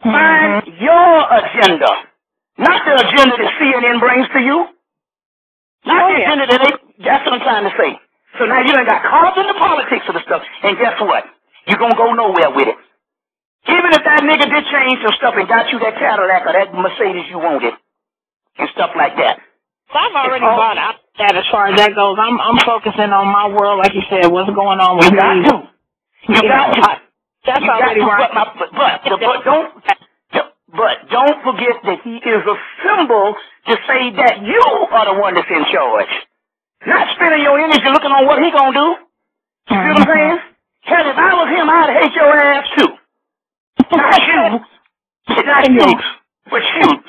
Find your agenda, not the agenda that CNN brings to you. Not the agenda that that's what I'm trying to say. So now you done got caught up in the politics of the stuff, and guess what? You're going to go nowhere with it. Even if that nigga did change some stuff and got you that Cadillac or that Mercedes you wanted, and stuff like that. So I've already bought out that as far as that goes. I'm focusing on my world, like you said, what's going on with me. You got to. That's already right. But don't forget that he is a symbol to say that you are the one that's in charge. Not spending your energy looking on what he gonna do. You see what I'm saying? Hell, if I was him, I'd hate your ass too. Not you. Not you. But you.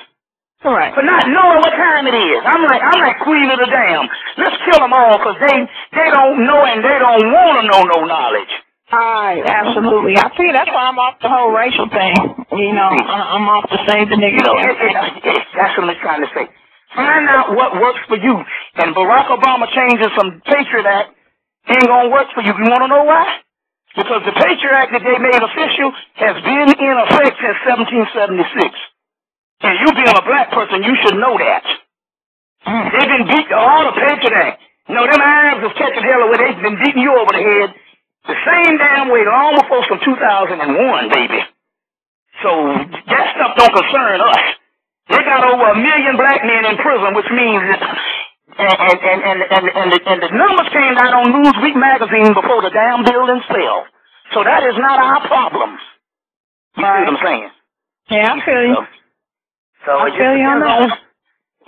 All right. For not knowing what time it is. I'm like Queen of the Damn. Let's kill them all because they don't know and they don't want to know no knowledge. Absolutely. I see. That's why I'm off the whole racial thing. You know, I'm off to save the niggas. That's what I'm trying to say. Find out what works for you. And Barack Obama changing some Patriot Act ain't gonna work for you. You want to know why? Because the Patriot Act that they made official has been in effect since 1776. And you being a black person, you should know that. They've been beating all the Patriot Act. You know, them Arabs is catching hell away. They've been beating you over the head the same damn way long before from 2001, baby. So that stuff don't concern us. They got over 1 million black men in prison, which means that, and the numbers came out on Newsweek magazine before the damn buildings fell. So that is not our problem. You see what I'm saying? Yeah, I feel you. So I feel you on that.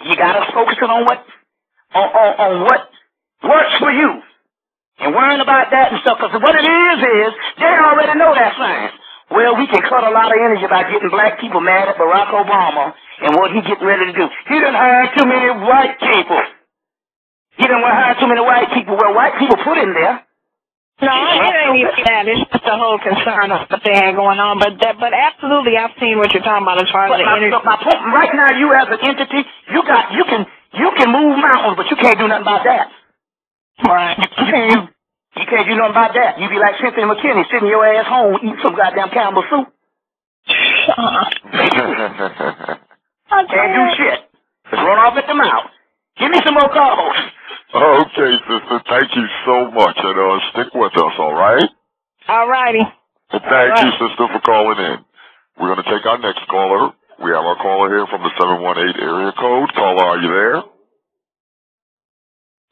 You gotta focus on what works for you. And worrying about that and stuff, because what it is they already know that science. Well, we can cut a lot of energy by getting black people mad at Barack Obama and what he getting ready to do. He done hired too many white people. He done hired too many white people. Well, white people put him there. No, it ain't even that. It's just the whole concern of what they had going on. But absolutely, I've seen what you're talking about as far as the energy. My point, right now, you as an entity, you can move mountains, but you can't do nothing about that. Right. You can't do nothing about that. You be like Cynthia McKinney, sitting your ass home eating some goddamn Campbell soup. Can't do shit. Just run off at the mouth. Give me some more calls. Okay, sister. Thank you so much. And stick with us, all right? All righty. And thank you, sister, for calling in. We're going to take our next caller. We have our caller here from the 718 area code. Caller, are you there?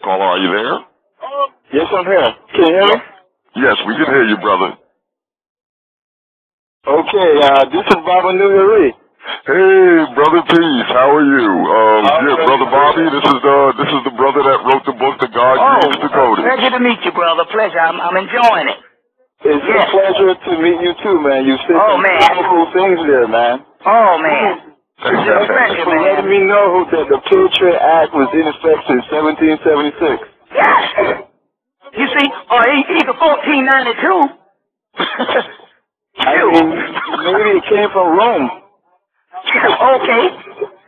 Caller, are you there? Yes, I'm here. Can you hear me? Yes, we can hear you, brother. Okay, this is Baba Nuyari. Hey, brother Peace, how are you? Brother Bobby, this is the brother that wrote the book, The God Used to Code It. Pleasure to meet you, brother. Pleasure. I'm enjoying it. It's a pleasure to meet you too, man. You said some wonderful things there, man. Oh, man. Thank you for letting me know that the Patriot Act was in effect since 1776. Yes. You see, or either 1492. I mean, maybe it came from Rome. Okay.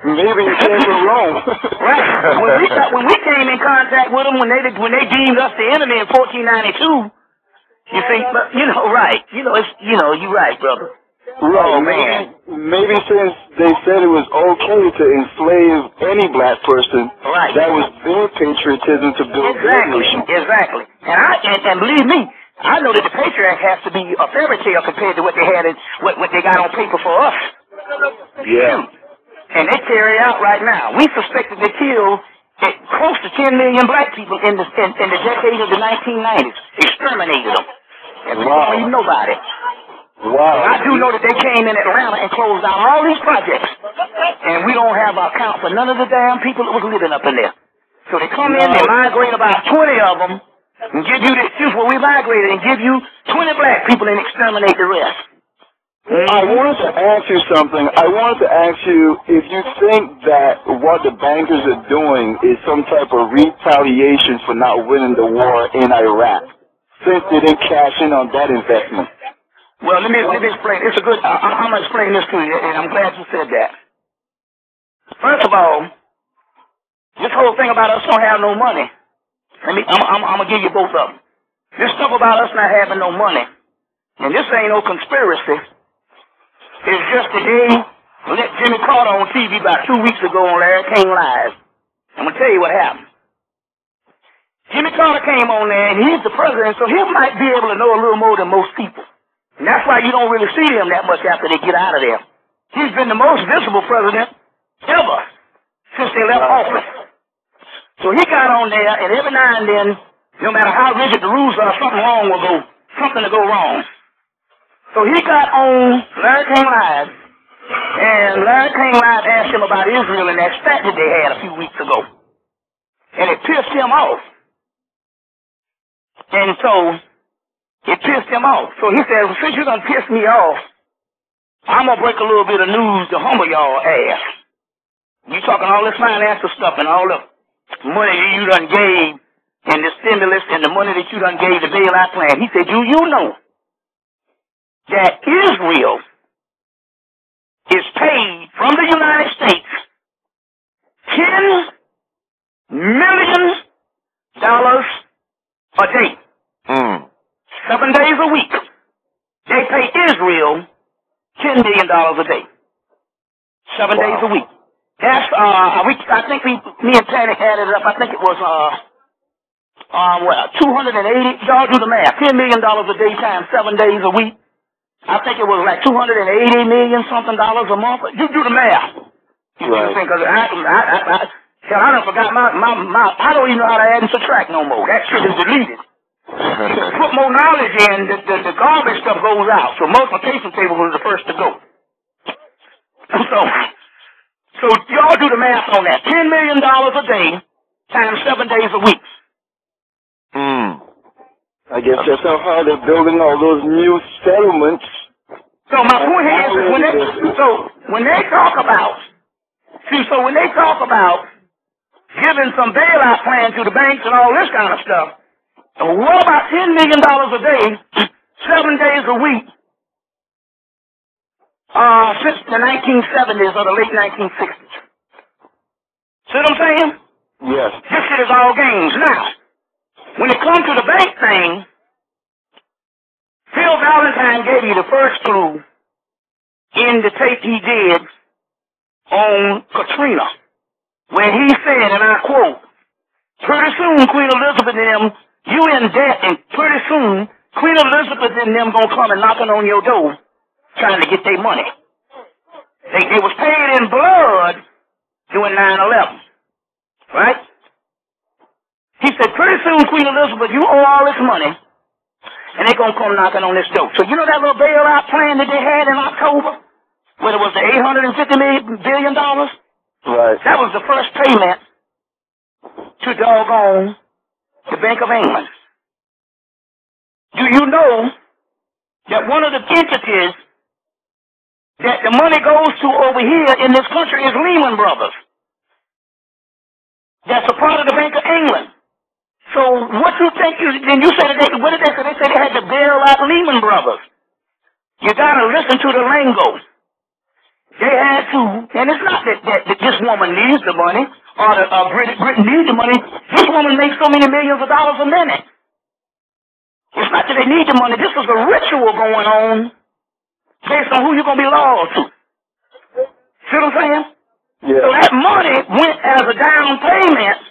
Maybe it came from Rome. Right. When we came in contact with them, when they deemed us the enemy in 1492, you see, but right. You're right, brother. Right. Oh, man. Maybe since they said it was okay to enslave any black person, that was their patriotism to build their nation. Exactly. And believe me, I know that the Patriot Act has to be a fairy tale compared to what they had and what they got on paper for us. Yeah. And they carry out right now. We suspected they killed close to 10 million black people in the decade of the 1990s. Exterminated them. And we don't even know about it. Wow. I do know that they came in Atlanta and closed down all these projects. And we don't have an account for none of the damn people that was living up in there. So they come in, they migrate about 20 of them, and give you the excuse where we migrated and give you 20 black people and exterminate the rest. I wanted to ask you something. I wanted to ask you if you think that what the bankers are doing is some type of retaliation for not winning the war in Iraq, since they didn't cash in on that investment. Well, let me explain. It's a good. I'm gonna explain this to you, and I'm glad you said that. First of all, this whole thing about us don't have no money. I'm gonna give you both of them. This stuff about us not having no money, and this ain't no conspiracy. It's just today let Jimmy Carter on TV about 2 weeks ago on Larry King Live. I'm going to tell you what happened. Jimmy Carter came on there, and he's the president, so he might be able to know a little more than most people. And that's why you don't really see him that much after they get out of there. He's been the most visible president ever since they left office. So he got on there, and every now and then, no matter how rigid the rules are, something will go wrong. So he got on Larry King Live, and Larry King Live asked him about Israel and that spat that they had a few weeks ago. And it pissed him off. And so, it pissed him off. So he said, well, since you're going to piss me off, I'm going to break a little bit of news to humble y'all ass. You talking all this financial stuff and all the money that you done gave and the stimulus and the money that you done gave the bailout plan. He said, do you know that Israel is paid from the United States $10 million a day? 7 days a week. They pay Israel $10 million a day. 7 days a week. That's, I think me and Patty added it up. I think it was, 280, y'all do the math. $10 million a day times 7 days a week. I think it was like $280 million something dollars a month. You do the math. Right. Because I done forgot I don't even know how to add and subtract no more. That shit is deleted. Put more knowledge in, the garbage stuff goes out. So multiplication table was the first to go. So y'all do the math on that. $10 million a day times 7 days a week. I guess that's how they're building all those new settlements. So my point here is when they talk about giving some bailout plan to the banks and all this kind of stuff, what about $10 million a day, 7 days a week, since the 1970s or the late 1960s? See what I'm saying? Yes. This shit is all games. Now, when it comes to the bank thing, Phil Valentine gave you the first clue in the tape he did on Katrina, when he said, and I quote, pretty soon, Queen Elizabeth and them, you in debt, and pretty soon, Queen Elizabeth and them gonna come and knocking on your door trying to get their money. They was paid in blood doing 9/11, right? He said, pretty soon, Queen Elizabeth, you owe all this money, and they gonna come knocking on this door. So you know that little bailout plan that they had in October, when it was the $850 billion? Right. That was the first payment to doggone the Bank of England. Do you know that one of the entities that the money goes to over here in this country is Lehman Brothers? That's a part of the Bank of England. So what you think then you said that what did they say? They said they had to bail out Lehman Brothers. You gotta listen to the lingo. They had to, and it's not that this woman needs the money, or Britain needs the money. This woman makes so many millions of dollars a minute. It's not that they need the money. This was a ritual going on based on who you're going to be loyal to. See what I'm saying? Yeah. So that money went as a down payment.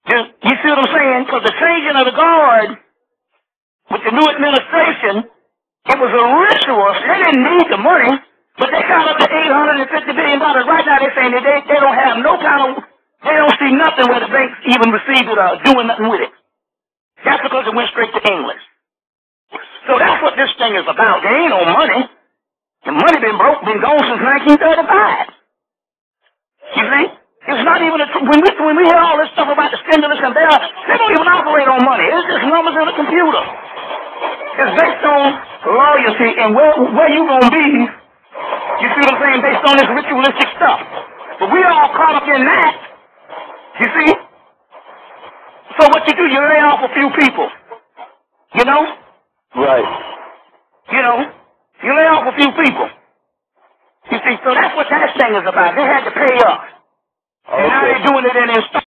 You see what I'm saying? Because the changing of the guard with the new administration, it was a ritual. So they didn't need the money, but they got up to $850 billion. Right now they're saying that they don't have no kind of, they don't see nothing where the banks even received it or doing nothing with it. That's because it went straight to England. So that's what this thing is about. There ain't no money. The money been gone since 1935. You see? It's not even when we hear all this stuff about the stimulus and bailout, they don't even operate on money. It's just numbers in a computer. It's based on loyalty and where you gonna be. You see what I'm saying? Based on this ritualistic stuff. But we all caught up in that. You see? So what you do, you lay off a few people. You know? Right. You know? You lay off a few people. You see, so that's what that thing is about. They had to pay up. And now they're doing it in installments.